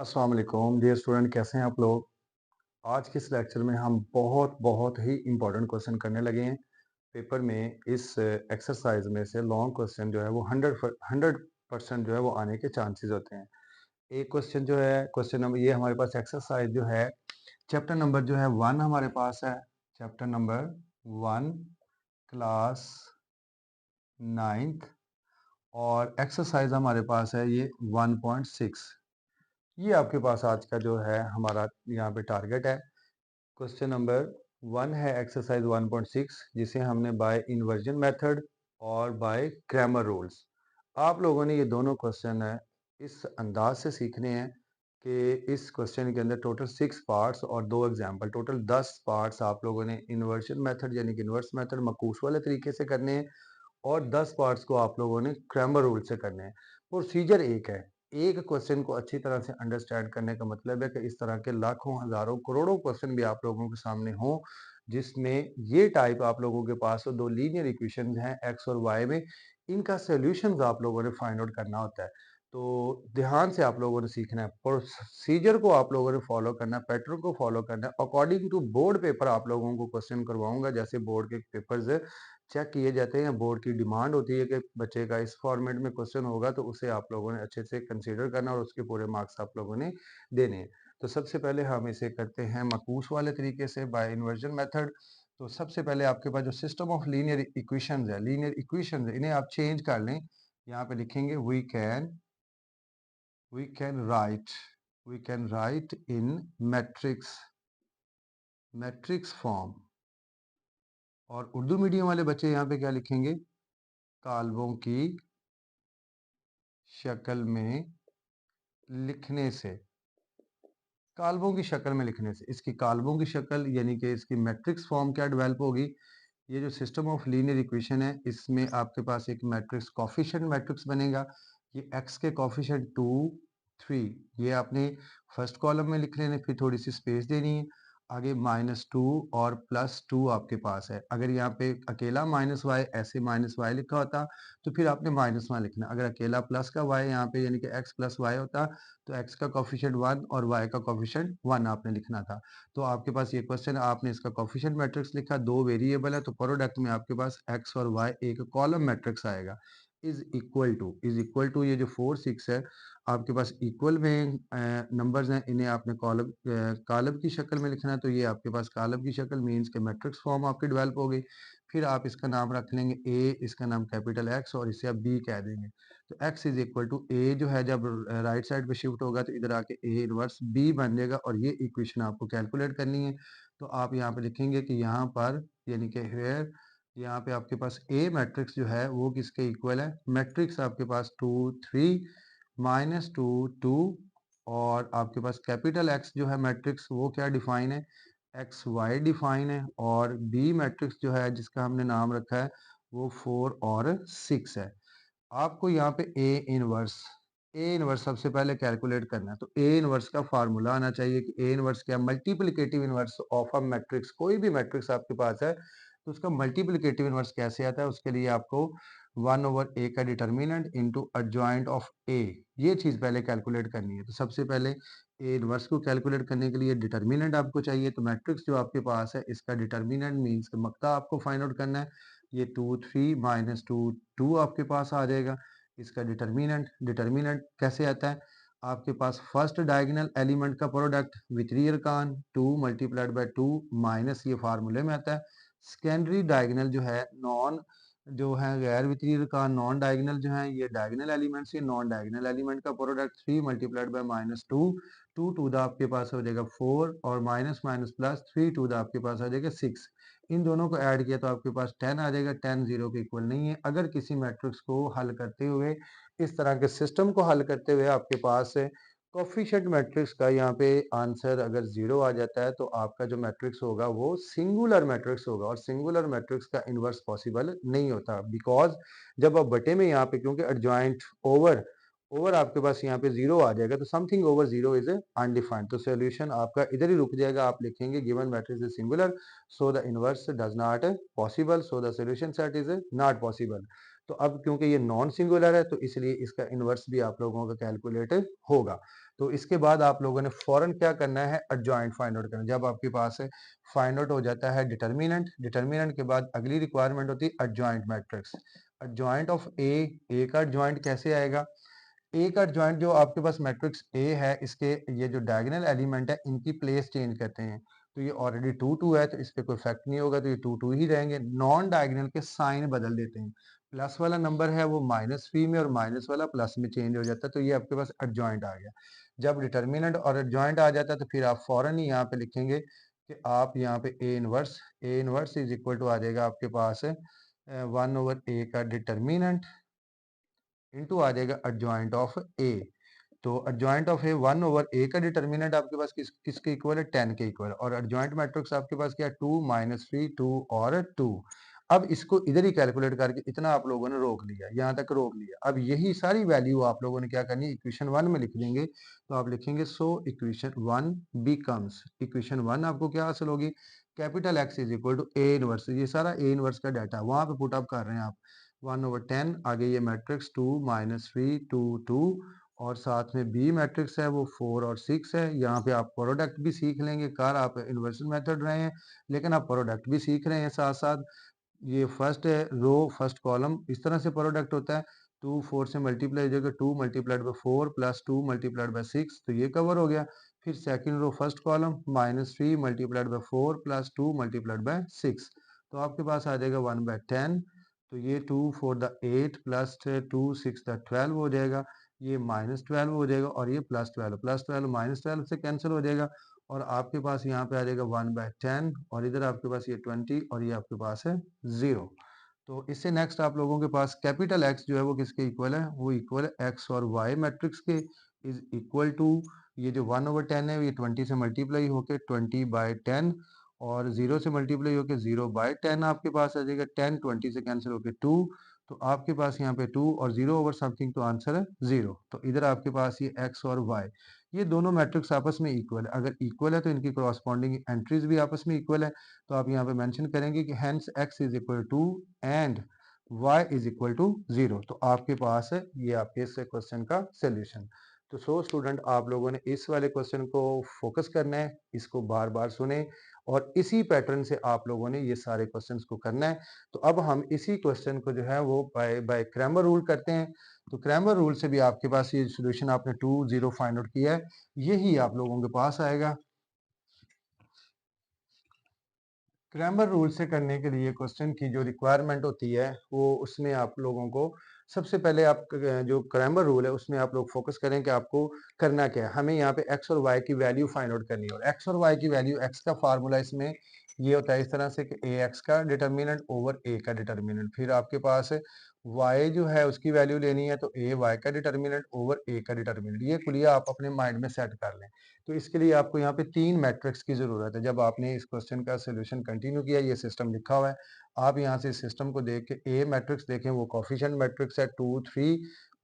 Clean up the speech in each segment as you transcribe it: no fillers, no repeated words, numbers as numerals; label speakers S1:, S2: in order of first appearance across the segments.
S1: अस्सलाम वालेकुम dear student, कैसे हैं आप लोग। आज के इस लेक्चर में हम बहुत ही इम्पोर्टेंट क्वेश्चन करने लगे हैं। पेपर में इस एक्सरसाइज में से लॉन्ग क्वेश्चन जो है वो 100% जो है वो आने के चांसेस होते हैं। एक क्वेश्चन जो है, क्वेश्चन नंबर ये हमारे पास एक्सरसाइज जो है, चैप्टर नंबर जो है 1 हमारे पास है। चैप्टर नंबर 1, क्लास 9th, और एक्सरसाइज हमारे पास है ये 1.6। ये आपके पास आज का जो है हमारा यहाँ पे टारगेट है। क्वेश्चन नंबर 1 है एक्सरसाइज 1.6, जिसे हमने बाय इन्वर्जन मेथड और बाय ग्रामर रूल्स, आप लोगों ने ये दोनों क्वेश्चन है इस अंदाज से सीखने हैं कि इस क्वेश्चन के अंदर टोटल 6 पार्ट्स और 2 एग्जाम्पल, टोटल 10 पार्ट्स आप लोगों ने इन्वर्जन मेथड यानी कि इन्वर्स मेथड मकूस वाले तरीके से करने हैं, और 10 पार्ट्स को आप लोगों ने ग्रामर रूल से करने हैं। प्रोसीजर एक है। एक क्वेश्चन को अच्छी तरह से अंडरस्टैंड करने का मतलब है कि इस तरह के लाखों, हज़ारों, करोड़ों क्वेश्चन भी आप लोगों के सामने हों, जिसमें ये टाइप आप लोगों के पास हो, 2 लीनियर इक्वेशंस हैं एक्स और वाई में, इनका सॉल्यूशंस आप लोगों ने फाइंड आउट करना होता है। तो ध्यान से आप लोगों ने सीखना है, प्रोसीजर को आप लोगों ने फॉलो करना है, पैटर्न को फॉलो करना है। अकॉर्डिंग टू बोर्ड पेपर आप लोगों को क्वेश्चन करवाऊँगा, जैसे बोर्ड के पेपर्स चेक किए जाते हैं, बोर्ड की डिमांड होती है कि बच्चे का इस फॉर्मेट में क्वेश्चन होगा, तो उसे आप लोगों ने अच्छे से कंसीडर करना और उसके पूरे मार्क्स आप लोगों ने देने हैं। तो सबसे पहले हम इसे करते हैं मकूस वाले तरीके से बाय इन्वर्जन मेथड। तो सबसे पहले आपके पास जो सिस्टम ऑफ लीनियर इक्वेशंस है, लीनियर इक्वेशंस इन्हें आप चेंज कर लें। यहाँ पे लिखेंगे we can write in matrix matrix form. और उर्दू मीडियम वाले बच्चे यहाँ पे क्या लिखेंगे? काल्बों की शक्ल में लिखने से, काल्बों की शक्ल में लिखने से, इसकी काल्बों की शक्ल यानी कि इसकी मैट्रिक्स फॉर्म क्या डेवलप होगी। ये जो सिस्टम ऑफ लीनियर इक्वेशन है, इसमें आपके पास एक मैट्रिक्स कोफिशिएंट मैट्रिक्स बनेगा। ये एक्स के कोफिशिएंट 2, 3, ये आपने फर्स्ट कॉलम में लिख लेने, फिर थोड़ी सी स्पेस देनी है। आगे -2 और +2 आपके पास है। अगर यहाँ पे अकेला -y ऐसे -y लिखा होता तो फिर आपने -1 लिखना। अगर अकेला प्लस का y यहाँ पे यानी कि x + y होता तो x का कोफिशिएंट 1 और y का कोफिशिएंट 1 आपने लिखना था। तो आपके पास ये क्वेश्चन, आपने इसका कोफिशिएंट मैट्रिक्स लिखा, 2 वेरिएबल है, तो प्रोडक्ट में आपके पास x और y एक कॉलम मैट्रिक्स आएगा। इज इक्वल टू ये जो 4 6 है आपके पास इक्वल में नंबर्स हैं, इन्हें आपने कॉलम की शक्ल में लिखना है। तो ये आपके पास कॉलम की शक्ल मीन्स के मैट्रिक्स फॉर्म आपकी डेवलप हो गई। फिर आप इसका नाम रख लेंगे ए, इसका नाम कैपिटल एक्स, और इसे आप बी कह देंगे। तो x इज इक्वल टू ए जो है, जब राइट साइड पे शिफ्ट होगा तो इधर आके ए इनवर्स बी बन जाएगा, और ये इक्वेशन आपको कैलकुलेट करनी है। तो आप यहाँ पे लिखेंगे कि यहाँ पर यानी कि हेयर, यहाँ पे आपके पास ए मैट्रिक्स जो है वो किसके इक्वल है? मैट्रिक्स आपके पास 2 3 -2 2, और आपके पास कैपिटल एक्स जो है मैट्रिक्स वो क्या डिफाइन है? एक्स वाई डिफाइन है। और बी मैट्रिक्स जो है जिसका हमने नाम रखा है वो 4 और 6 है। आपको यहाँ पे ए इनवर्स सबसे पहले कैलकुलेट करना है। तो ए इनवर्स का फार्मूला आना चाहिए कि ए इनवर्स क्या? Multiplicative inverse of a matrix. कोई भी मैट्रिक्स आपके पास है तो उसका मल्टीप्लिकेटिव इनवर्स कैसे आता है? उसके लिए आपको 1/a का डिटर्मिनेंट इंटू एडजॉइंट ऑफ ए, ये चीज़ पहले कैलकुलेट करनी है। तो सबसे पहले ए इनवर्स को कैलकुलेट करने के लिए डिटर्मिनेंट आपको चाहिए। तो मैट्रिक्स जो आपके पास है इसका डिटर्मिनेंट मीन्स के मक्ता आपको फाइंड आउट करना है। ये 2 3 -2 2 आपके पास आ जाएगा। इसका डिटर्मिनेंट कैसे आता है? आपके पास फर्स्ट डायगोनल एलिमेंट का प्रोडक्ट वितरी अरकान 2 मल्टीप्लाइड बाय 2 माइनस, ये फार्मूले में आता है। सेकेंडरी डायगोनल जो है, नॉन जो है गैर वितरी अरकान, नॉन डायगोनल जो है, ये डायगोनल एलिमेंट से नॉन डायगोनल एलिमेंट का product 3 multiplied by -2 2 to the आपके पास हो जाएगा 4, और minus minus plus 3 to the आपके पास आ जाएगा 6। इन दोनों को ऐड किया तो आपके पास 10 आ जाएगा। 10 0 के इक्वल नहीं है। अगर किसी मैट्रिक्स को हल करते हुए, इस तरह के सिस्टम को हल करते हुए आपके पास कोफिशिएंट मैट्रिक्स का यहाँ पे आंसर अगर 0 आ जाता है तो आपका जो मैट्रिक्स होगा वो सिंगुलर मैट्रिक्स होगा, और सिंगुलर मैट्रिक्स का इन्वर्स पॉसिबल नहीं होता। बिकॉज जब आप बटे में यहाँ पे, क्योंकि एडजॉइंट ओवर ओवर आपके पास यहाँ पे 0 आ जाएगा, तो समथिंग ओवर 0 इज अनडिफाइंड, तो सोल्यूशन आपका इधर ही रुक जाएगा। आप लिखेंगे given matrix is singular, so the inverse does not possible, so the solution set is not possible। तो अब क्योंकि ये नॉन सिंगुलर है तो इसलिए इसका इन्वर्स भी आप लोगों का कैलकुलेट होगा। तो इसके बाद आप लोगों ने फ़ौरन क्या करना है, एडजॉइंट फाइंड आउट करना है। जब आपके पास फाइंड आउट हो जाता है डिटर्मिनेंट, डिटर्मिनेंट के बाद अगली रिक्वायरमेंट होती है एडजॉइंट मैट्रिक्स। एडजॉइंट ऑफ ए का एडजॉइंट कैसे आएगा? ए का एडजॉइंट जो आपके पास मैट्रिक्स ए है, इसके ये जो डायगोनल एलिमेंट है, इनकी प्लेस चेंज करते हैं। तो ये ऑलरेडी 2 2 है, तो इस पे कोई इफेक्ट नहीं होगा, तो ये 2 2 ही रहेंगे। नॉन डायगोनल के साइन बदल देते हैं। प्लस वाला नंबर है वो -3 में और माइनस वाला प्लस में चेंज हो जाता है, तो ये आपके पास एडजॉइंट आ गया। जब डिटर्मिनेंट और एडजॉइंट आ जाता है, तो फिर आप फौरन ही यहाँ पे लिखेंगे कि आप यहाँ पे A inverse is equal to आ जाएगा आपके पास 1/a का डिटर्मिनेंट इनटू आ जाएगा एडजॉइंट ऑफ ए। तो एडजॉइंट ऑफ ए 1/a का डिटर्मिनेंट आपके पास किसके इक्वल है, 10 के इक्वल है। और एडजॉइंट मैट्रिक्स आपके पास क्या है, 2 -3 2 और 2। अब इसको इधर ही कैलकुलेट करके इतना आप लोगों ने रोक लिया, यहाँ तक रोक लिया। अब यही सारी वैल्यू आप लोगों ने क्या करनी है, इक्वेशन 1 में लिख देंगे। तो आप लिखेंगे सो इक्वेशन 1 बिकम्स, इक्वेशन 1 आपको क्या हासिल होगी, capital x is equal to A inverse. ये सारा ए इनवर्स का डाटा वहां पे पुट अप कर रहे हैं आप। 1/10 आगे ये मैट्रिक्स 2 -3 2 2 और साथ में बी मैट्रिक्स है वो 4 और 6 है। यहाँ पे आप प्रोडक्ट भी सीख लेंगे, कार आप इन्वर्सल मेथड रहे हैं लेकिन आप प्रोडक्ट भी सीख रहे हैं साथ साथ। ये फर्स्ट रो फर्स्ट कॉलम इस तरह से प्रोडक्ट होता है। 2 4 से मल्टीप्लाई हो जाएगा, 2 multiplied by 4 plus 2 multiplied by 6, तो ये कवर हो गया। फिर second row first column -3 multiplied by 4 plus 2 multiplied by 6, तो आपके पास आ जाएगा 1/10। तो ये 2 4 द 8 प्लस 2 6 द 12 हो जाएगा। ये -12 हो जाएगा और ये +12, +12 -12 से कैंसिल हो जाएगा और आपके पास यहाँ पे आ जाएगा 1/10 और इधर आपके पास ये 20 और ये आपके पास है 0। तो इससे नेक्स्ट आप लोगों के पास कैपिटल एक्स जो है वो किसके इक्वल है, वो इक्वल है एक्स और वाई मैट्रिक्स के, इज इक्वल टू ये जो 1/10 है ये 20 से मल्टीप्लाई होके 20/10 और 0 से मल्टीप्लाई होके 0/10 आपके पास आ जाएगा। 10 20 से कैंसिल होके 2, तो आपके पास यहाँ पे 2 और 0 ओवर समथिंग, तो आंसर है 0। तो इधर आपके पास ये एक्स और वाई ये दोनों मैट्रिक्स आपस में इक्वल है। अगर इक्वल है तो इनकी करॉस्पॉन्डिंग एंट्रीज भी आपस में इक्वल है। तो आप यहाँ पे मेंशन करेंगे कि hence x is equal to and y is equal to 0। तो आपके पास है ये आपके इस क्वेश्चन का सोल्यूशन। तो सो स्टूडेंट आप लोगों ने इस वाले क्वेश्चन को फोकस करना है, इसको बार बार सुने और इसी पैटर्न से आप लोगों ने ये सारे क्वेश्चंस को करना है। तो अब हम इसी क्वेश्चन को जो है वो बाय बाय क्रैमर रूल करते हैं। तो क्रैमर रूल से भी आपके पास ये सोल्यूशन आपने 2 0 फाइंड आउट किया है, यही आप लोगों के पास आएगा। क्रैमर रूल से करने के लिए क्वेश्चन की जो रिक्वायरमेंट होती है वो उसमें आप लोगों को सबसे पहले आप जो क्रैमर रूल है उसमें आप लोग फोकस करें कि आपको करना क्या है। हमें यहाँ पे एक्स और वाई की वैल्यू फाइंड आउट करनी है और एक्स और वाई की वैल्यू, एक्स का फार्मूला इसमें ये होता है इस तरह से कि ए एक्स का डिटर्मिनेंट ओवर ए का डिटर्मिनेंट, फिर आपके पास वाई जो है उसकी वैल्यू लेनी है तो ए वाई का डिटर्मिनेंट ओवर ए का डिटर्मिनेंट, ये कुलिया आप अपने माइंड में सेट कर लें। तो इसके लिए आपको यहाँ पे 3 मैट्रिक्स की ज़रूरत है। जब आपने इस क्वेश्चन का सॉल्यूशन कंटिन्यू किया, ये सिस्टम लिखा हुआ है, आप यहाँ से इस सिस्टम को देख के ए मैट्रिक्स देखें, वो कोफिशिएंट मैट्रिक्स है 2 3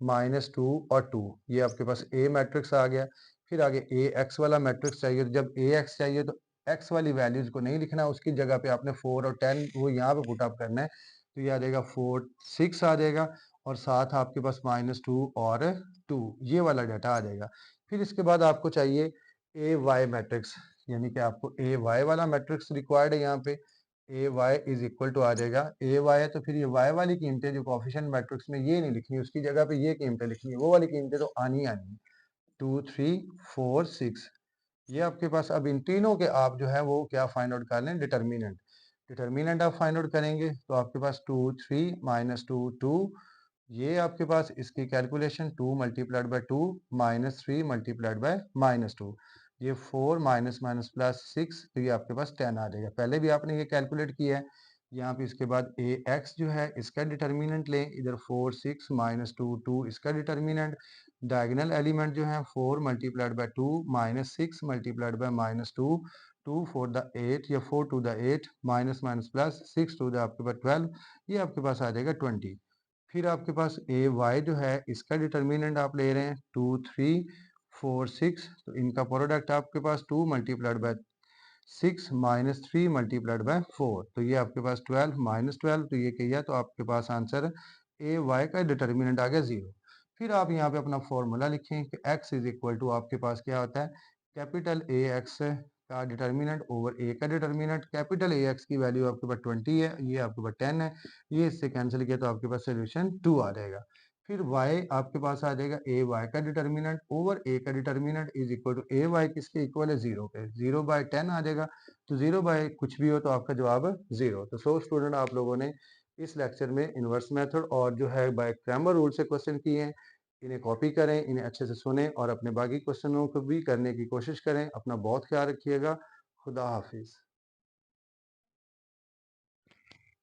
S1: -2 और 2, ये आपके पास ए मैट्रिक्स आ गया। फिर आगे ए एक्स वाला मैट्रिक्स चाहिए, तो जब ए एक्स चाहिए तो एक्स वाली वैल्यूज को नहीं लिखना, उसकी जगह पे आपने 4 और 10 वो यहाँ पे पुट अप करना है। तो ये आ जाएगा 4 6 आ जाएगा और साथ आपके पास -2 और 2, ये वाला डाटा आ जाएगा। फिर इसके बाद आपको चाहिए ए वाई मैट्रिक्स, यानी कि आपको ए वाई वाला मैट्रिक्स रिक्वायर्ड है। यहाँ पे ए वाई इज इक्वल टू आ जाएगा, ए वाई है तो फिर ये वाई वाली कीमतें जो कोफिशिएंट मैट्रिक्स में ये नहीं लिखनी, उसकी जगह पे ये कीमतें लिखनी है, वो वाली कीमतें तो आनी ही आनी है। 2 3 4 6, ये आपके पास। अब इन तीनों के आप जो है वो क्या फाइंड आउट कर लें, डिटर्मिनेंट। डिटर्मिनेंट आप फाइंड आउट करेंगे तो आपके पास 2 3 -2 2, ये आपके पास इसकी calculation 2 multiplied by 2 -3 multiplied by -2, ये 4 माइनस माइनस प्लस 6, तो ये आपके पास 10 आ जाएगा। पहले भी आपने ये कैलकुलेट किया है। यहाँ पे इसके बाद ए एक्स जो है इसका डिटर्मिनेंट लें, इधर 4 6 -2 2 इसका डिटर्मिनेंट। डायगोनल एलिमेंट जो है 4 multiplied by 2 -6 multiplied by -2, 2 4 the 8 या 4 2 the 8 minus minus plus 6 2 the आपके पास 12, ये आपके पास आ जाएगा 20। फिर आपके पास ए वाई जो है इसका डिटर्मिनेंट आप ले रहे हैं 2 3 4 6, तो इनका प्रोडक्ट आपके पास 2 मल्टीप्लाइड बाय 6 -3 मल्टीप्लाइड बाय 4, तो ये आपके पास 12 -12, तो ये किया तो आपके पास आंसर ए वाई का डिटर्मिनेंट आ गया 0। फिर आप यहाँ पे अपना फॉर्मूला लिखें कि x इज इक्वल टू आपके पास क्या होता है, कैपिटल ए एक्स का डिटर्मिनेंट ओवर ए का डिटर्मिनेंट। कैपिटल ए एक्स की वैल्यू आपके पास 20 है, ये आपके पास 10 है, ये इससे कैंसिल किया तो आपके पास सोल्यूशन 2 आ जाएगा। फिर y आपके पास आ जाएगा ए वाई का डिटर्मिनेंट ओवर ए का determinant is equal to A Y किसके इक्वल है, 0 के। 0/10 आ जाएगा, तो 0 बाय कुछ भी हो तो आपका जवाब 0। तो सो स्टूडेंट आप लोगों ने इस लेक्चर में इन्वर्स मेथड और जो है बाय क्रैमर रूल से क्वेश्चन किए हैं। इन्हें कॉपी करें, इन्हें अच्छे से सुनें और अपने बाकी क्वेश्चनों को भी करने की कोशिश करें। अपना बहुत ख्याल रखिएगा। खुदा हाफिज़।